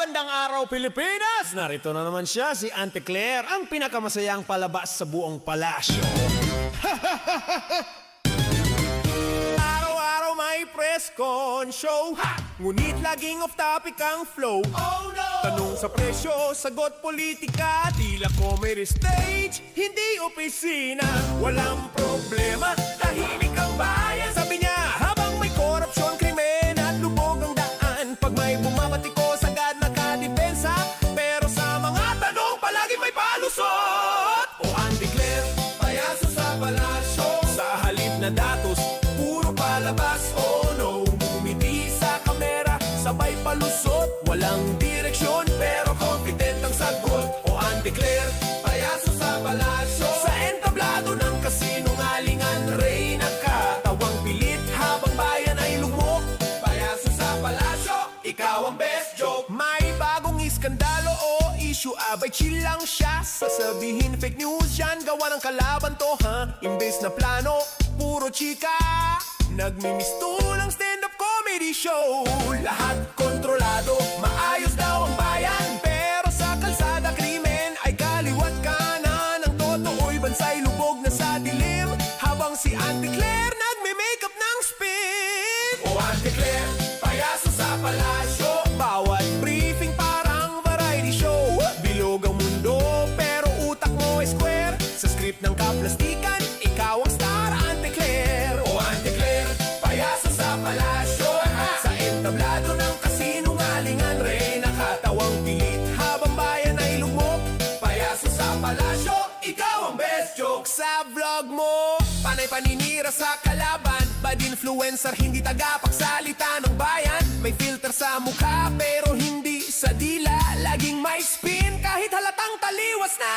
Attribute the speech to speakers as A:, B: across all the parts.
A: Magandang araw, Pilipinas! Narito na naman siya, si Auntie Claire, ang pinakamasayang palabas sa buong palasyo. Araw-araw may press con show, ngunit laging off-topic ang flow. Oh no! Tanong sa presyo, sagot politika, tila comedy stage, hindi opisina. Walang problema, tahimik ang bayan. Sabi niya, habang may korupsyon, krimen at lubog ang daan, pag may bumabatiko, sagad nakadepensa. Pero sa mga tanong, palagi may palusot. O Auntie Claire, payaso sa palasyo, sa halip na datos, puro palabas. Oh no, bumiti sa kamera, sabay palusot. Walang direksyon, pero competent ang sagot. O Auntie Claire, payaso sa palasyo, sa entablado ng kasinungalingan, reyna ka, tawang pilit habang bayan ay lugmok. Payaso sa palasyo, ikaw ang best joke. May bagong iskandalo o issue, abay chill lang siya. Sasabihin fake news yan, gawa ng kalaban to ha. Imbes na plano, puro chika, nagmimistulang stand-up comedy show. Lahat kontrolado, maayos daw ang bayan, pero sa kalsada krimen ay kaliwat kanan. Ang totoo'y bansay lubog na sa dilim, habang si Auntie Claire nagme-makeup ng spin. O Auntie Claire, payaso sa palasyo, bawat briefing parang variety show. Bilog ang mundo, pero utak mo ay square. Sa script ng kaplastikan, ikaw ang star, Auntie Claire. O Auntie Claire, payaso sa palasyo, sa entablado ng kasinungalingan, reyna katawang pilit habang bayan ay lugmok. Payaso sa palasyo, ikaw ang best joke. Sa vlog mo, panay paninira sa kalaban, bad influencer, hindi tagapagsalita ng bayan. May filter sa mukha pero hindi sa dila, laging may spin kahit halatang taliwas na.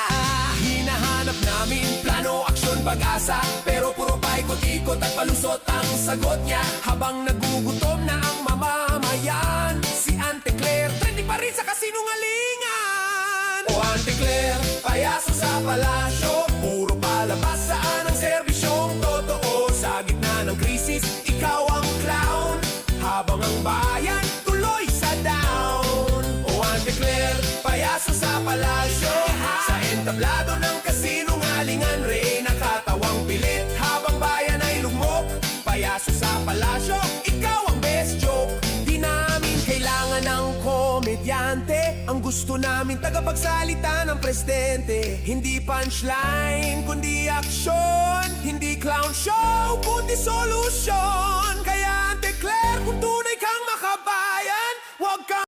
A: Hinahanap namin plano, aksyon, pag-asa, pero puro paikot-ikot at palusot ang sagot niya. Habang nagugutom na ang mamamayan, si Auntie Claire trending pa rin sa kasinungalingan. O Auntie Claire, payaso sa palasyo, puro palabas, saan ang serbisyong totoo? Sa gitna ng krisis, ikaw ang clown, habang ang bayan tuloy sa down. O Auntie Claire, payaso sa palasyo, sa entablado ng kasinungalingan, reyna katawang pilit habang bayan ay lugmok. Payaso sa palasyo, ikaw ang best joke. Di namin kailangan ng komedyante, ang gusto namin tagapagsalita ng presidente. Hindi punchline, kundi aksyon, hindi clown show, kundi solution. Kaya Auntie Claire, kung tunay